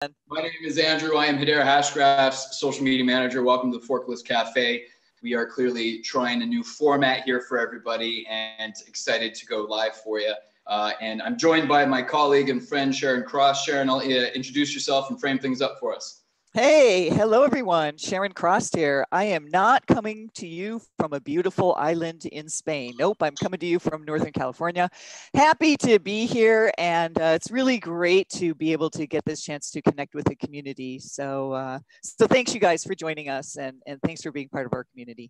My name is Andrew. I am Hedera Hashgraph's social media manager. Welcome to the Forkless Cafe. We are clearly trying a new format here for everybody and excited to go live for you. And I'm joined by my colleague and friend, Sharon Cross. Sharon, I'll introduce yourself and frame things up for us. Hey, hello everyone. Sharon Cross here. I am not coming to you from a beautiful island in Spain. Nope, I'm coming to you from Northern California. Happy to be here, and it's really great to be able to get this chance to connect with the community. So thanks you guys for joining us, and thanks for being part of our community.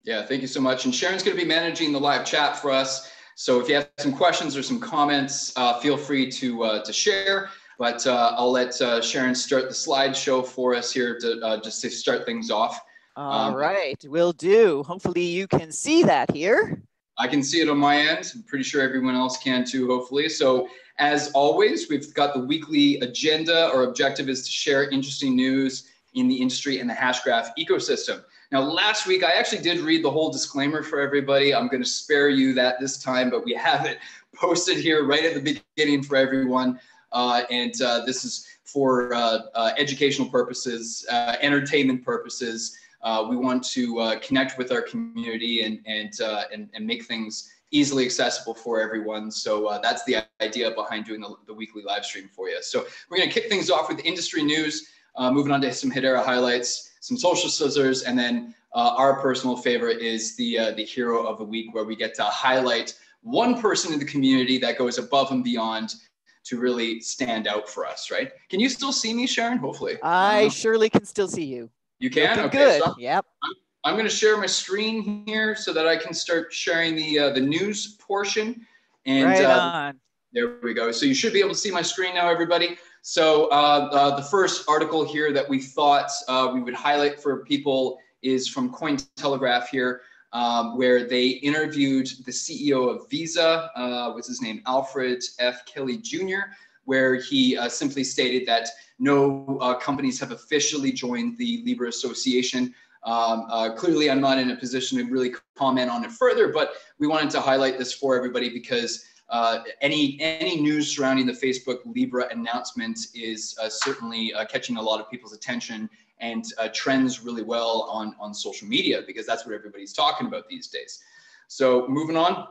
Yeah, thank you so much. And Sharon's going to be managing the live chat for us. So if you have some questions or some comments, feel free to share. But I'll let Sharon start the slideshow for us here to just to start things off. All right, will do. Hopefully you can see that here. I can see it on my end. I'm pretty sure everyone else can too, hopefully. So as always, we've got the weekly agenda. Our objective is to share interesting news in the industry and the Hashgraph ecosystem. Now, last week, I actually did read the whole disclaimer for everybody. I'm going to spare you that this time, but we have it posted here right at the beginning for everyone. This is for educational purposes, entertainment purposes. We want to connect with our community and make things easily accessible for everyone. So that's the idea behind doing the weekly live stream for you. So we're going to kick things off with industry news, moving on to some Hedera highlights, some social scissors, and then our personal favorite is the hero of the week, where we get to highlight one person in the community that goes above and beyond to really stand out for us, right? Can you still see me, Sharon? Hopefully. I surely can still see you. You can? Looking okay. Good. So yep. I'm going to share my screen here so that I can start sharing the news portion. And right on. There we go. So you should be able to see my screen now, everybody. So the first article here that we thought we would highlight for people is from Cointelegraph here, where they interviewed the CEO of Visa, what's his name, Alfred F. Kelly Jr., where he simply stated that no companies have officially joined the Libra Association. Clearly, I'm not in a position to really comment on it further, but we wanted to highlight this for everybody because any news surrounding the Facebook Libra announcement is certainly catching a lot of people's attention and trends really well on social media, because that's what everybody's talking about these days. So moving on,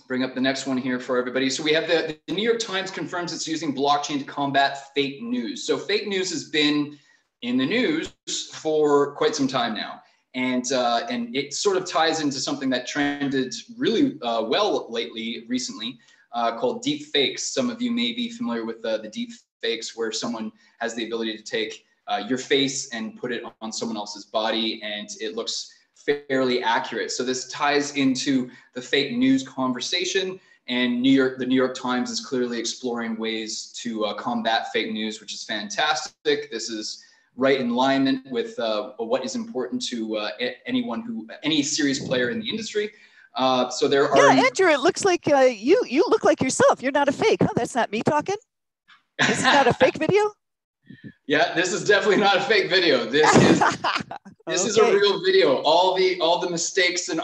bring up the next one here for everybody. So we have the New York Times confirms it's using blockchain to combat fake news. So fake news has been in the news for quite some time now. And it sort of ties into something that trended really well recently, called deep fakes. Some of you may be familiar with the deep fakes, where someone has the ability to take your face and put it on someone else's body, and it looks fairly accurate. So this ties into the fake news conversation, and the New York Times is clearly exploring ways to combat fake news, which is fantastic. This is right in alignment with what is important to any serious player in the industry. So there are. Yeah, Andrew, it looks like you look like yourself. You're not a fake, huh? That's not me talking. This is not a fake video. Yeah, this is definitely not a fake video. This is a real video. All the mistakes and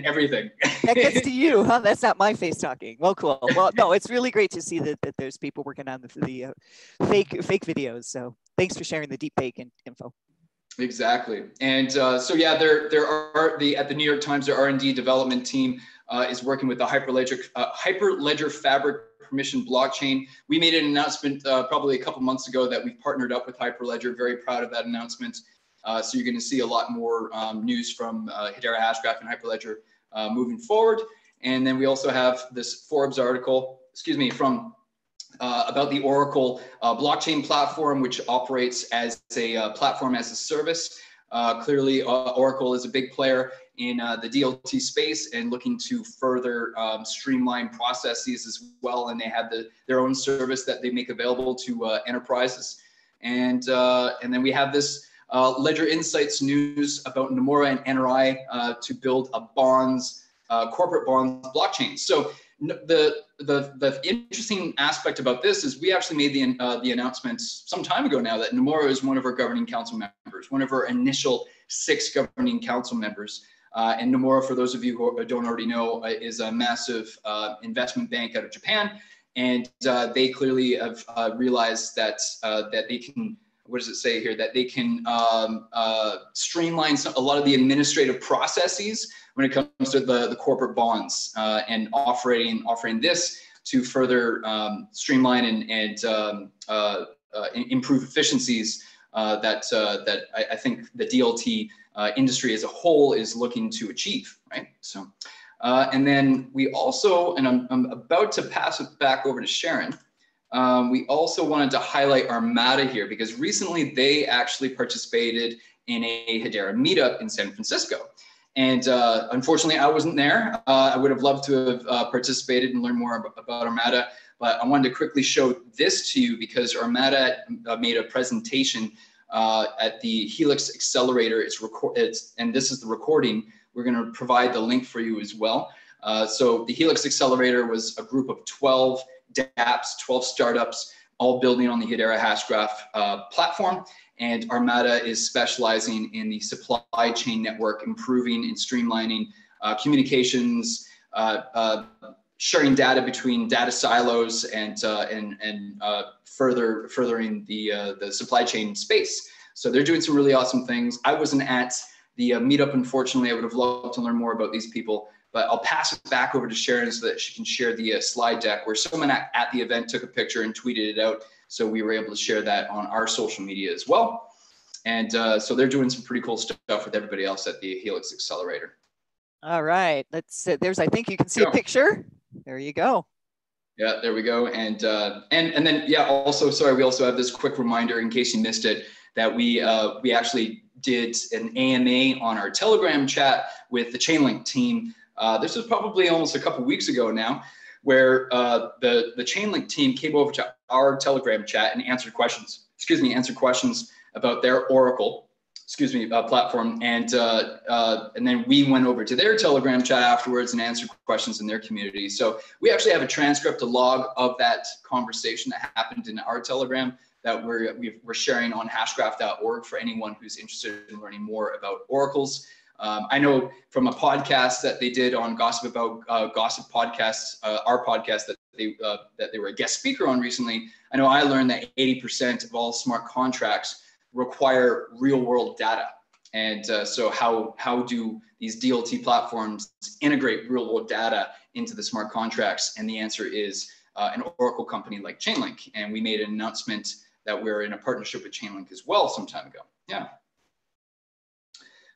everything. That gets to you, huh? That's not my face talking. Well, cool. Well, no, it's really great to see that there's people working on the fake videos. So thanks for sharing the deep fake info. Exactly. And so yeah, at the New York Times, their R&D development team is working with the Hyperledger Fabric permission blockchain. We made an announcement probably a couple months ago that we've partnered up with Hyperledger. Very proud of that announcement. So you're going to see a lot more news from Hedera Hashgraph and Hyperledger moving forward. And then we also have this Forbes article, from about the Oracle blockchain platform, which operates as a platform as a service. Clearly, Oracle is a big player in the DLT space and looking to further streamline processes as well. And they have their own service that they make available to enterprises. And then we have this Ledger Insights news about Nomura and NRI to build a corporate bonds blockchain. So the interesting aspect about this is we actually made the announcement some time ago now that Nomura is one of our governing council members, one of our initial 6 governing council members. And Nomura, for those of you who don't already know, is a massive investment bank out of Japan. And they clearly have realized that that they can, what does it say here, that they can streamline a lot of the administrative processes when it comes to the corporate bonds, and offering this to further streamline and improve efficiencies that I think the DLT industry as a whole is looking to achieve, right? So, and then we also, and I'm about to pass it back over to Sharon. We also wanted to highlight Armada here because recently they actually participated in a Hedera meetup in San Francisco. And unfortunately, I wasn't there. I would have loved to have participated and learned more about Armada, but I wanted to quickly show this to you because Armada made a presentation at the Helix Accelerator. And this is the recording. We're going to provide the link for you as well. So the Helix Accelerator was a group of 12 dApps, 12 startups, all building on the Hedera Hashgraph platform. And Armada is specializing in the supply chain network, improving and streamlining communications, sharing data between data silos, and furthering the supply chain space. So they're doing some really awesome things. I wasn't at the meetup, unfortunately. I would have loved to learn more about these people, but I'll pass it back over to Sharon so that she can share the slide deck where someone at the event took a picture and tweeted it out. So we were able to share that on our social media as well. And so they're doing some pretty cool stuff with everybody else at the Helix Accelerator. All right, let's, there's, I think you can see a picture. There you go. Yeah, there we go. And then, yeah, also, sorry, we also have this quick reminder in case you missed it, that we actually did an AMA on our Telegram chat with the Chainlink team. This was probably almost a couple weeks ago now, where the Chainlink team came over to our Telegram chat and answered questions about their Oracle, platform. And then we went over to their Telegram chat afterwards and answered questions in their community. So we actually have a transcript, a log of that conversation that happened in our Telegram that we're sharing on hashgraph.org for anyone who's interested in learning more about oracles. I know from a podcast that they did on Gossip Podcasts, our podcast that they were a guest speaker on recently. I know I learned that 80% of all smart contracts require real world data. And so how do these DLT platforms integrate real world data into the smart contracts? And the answer is an Oracle company like Chainlink. And we made an announcement that we're in a partnership with Chainlink as well some time ago. Yeah.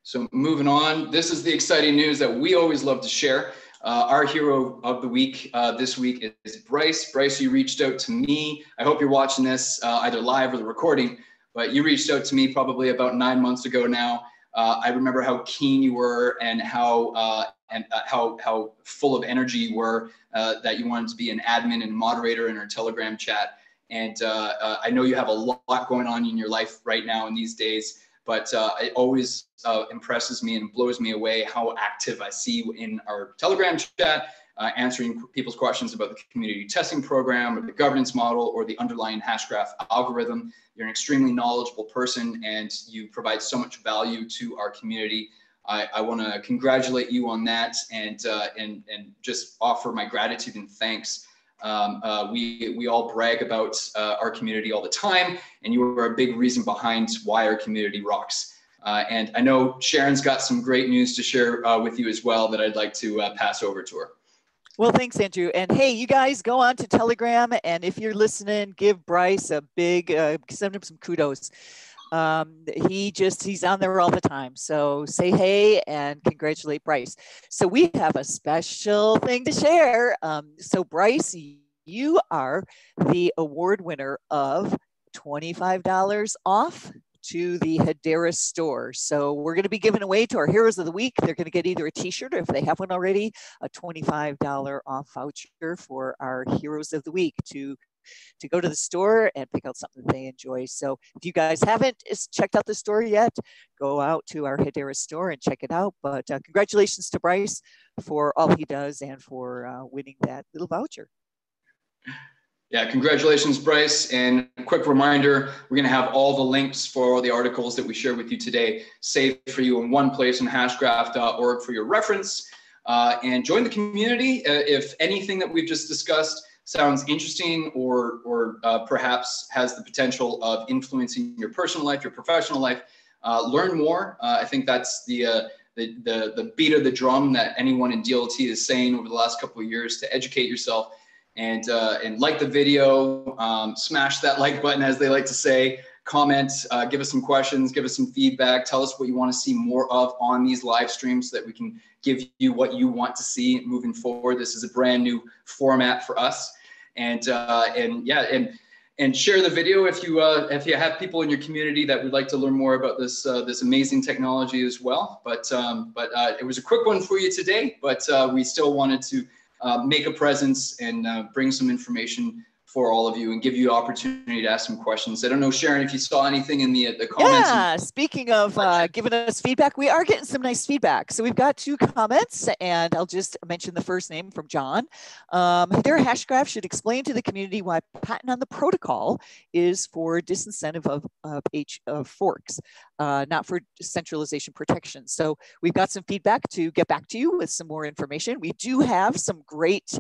So moving on, this is the exciting news that we always love to share. Our hero of the week this week is Bryce. Bryce, you reached out to me. I hope you're watching this either live or the recording, but you reached out to me probably about 9 months ago now. I remember how keen you were and how full of energy you were, that you wanted to be an admin and moderator in our Telegram chat. And I know you have a lot going on in your life right now in these days, but it always impresses me and blows me away how active I see you in our Telegram chat, answering people's questions about the community testing program or the governance model or the underlying Hashgraph algorithm. You're an extremely knowledgeable person and you provide so much value to our community. I want to congratulate you on that and just offer my gratitude and thanks. We all brag about our community all the time, and you are a big reason behind why our community rocks. And I know Sharon's got some great news to share with you as well that I'd like to pass over to her. Well, thanks, Andrew. And hey, you guys go on to Telegram, and if you're listening, give Bryce a big, send him some kudos. He's on there all the time. So say hey and congratulate Bryce. So we have a special thing to share. So Bryce, you are the award winner of $25 off to the Hedera store. So we're going to be giving away to our heroes of the week. They're going to get either a t-shirt or if they have one already, a $25 off voucher for our heroes of the week to go to the store and pick out something they enjoy. So if you guys haven't checked out the store yet, go out to our Hedera store and check it out. But congratulations to Bryce for all he does and for winning that little voucher. Yeah, congratulations, Bryce. And a quick reminder, we're going to have all the links for all the articles that we share with you today saved for you in one place on hashgraph.org for your reference. And join the community. If anything that we've just discussed sounds interesting or perhaps has the potential of influencing your personal life, your professional life, learn more. I think that's the beat of the drum that anyone in DLT is saying over the last couple of years, to educate yourself and like the video, smash that like button, as they like to say, comment, give us some questions, give us some feedback, tell us what you want to see more of on these live streams so that we can give you what you want to see moving forward. This is a brand new format for us. And share the video if you have people in your community that would like to learn more about this this amazing technology as well. But it was a quick one for you today, but we still wanted to make a presence and bring some information for all of you and give you opportunity to ask some questions. I don't know, Sharon, if you saw anything in the comments. Yeah, speaking of giving us feedback, we are getting some nice feedback. So we've got 2 comments, and I'll just mention the first name from John. Hedera Hashgraph should explain to the community why patent on the protocol is for disincentive of forks, not for centralization protection. So we've got some feedback to get back to you with some more information. We do have some great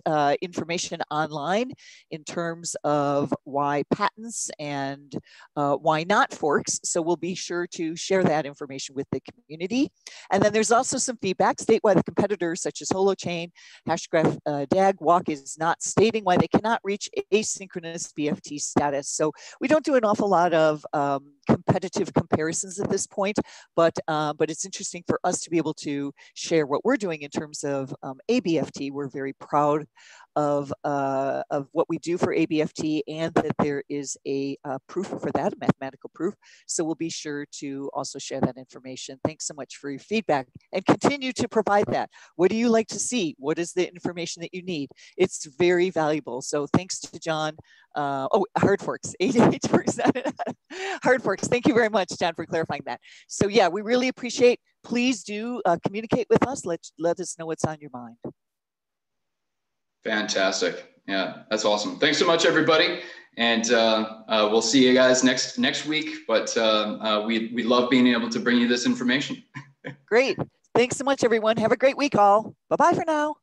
information online in terms of why patents and why not forks. So we'll be sure to share that information with the community. And then there's also some feedback state why the competitors such as Holochain, Hashgraph, DAG, Walk is not stating why they cannot reach asynchronous BFT status. So we don't do an awful lot of competitive comparisons at this point, but it's interesting for us to be able to share what we're doing in terms of ABFT. We're very proud of what we do for ABFT, and that there is a proof for that, a mathematical proof. So we'll be sure to also share that information. Thanks so much for your feedback, and continue to provide that. What do you like to see? What is the information that you need? It's very valuable. So thanks to John. Hard forks, hard forks. Thank you very much, John, for clarifying that. So yeah, we really appreciate. Please do communicate with us. Let us know what's on your mind. Fantastic. Yeah, that's awesome. Thanks so much, everybody. And we'll see you guys next week. But we love being able to bring you this information. Great. Thanks so much, everyone. Have a great week, all. Bye-bye for now.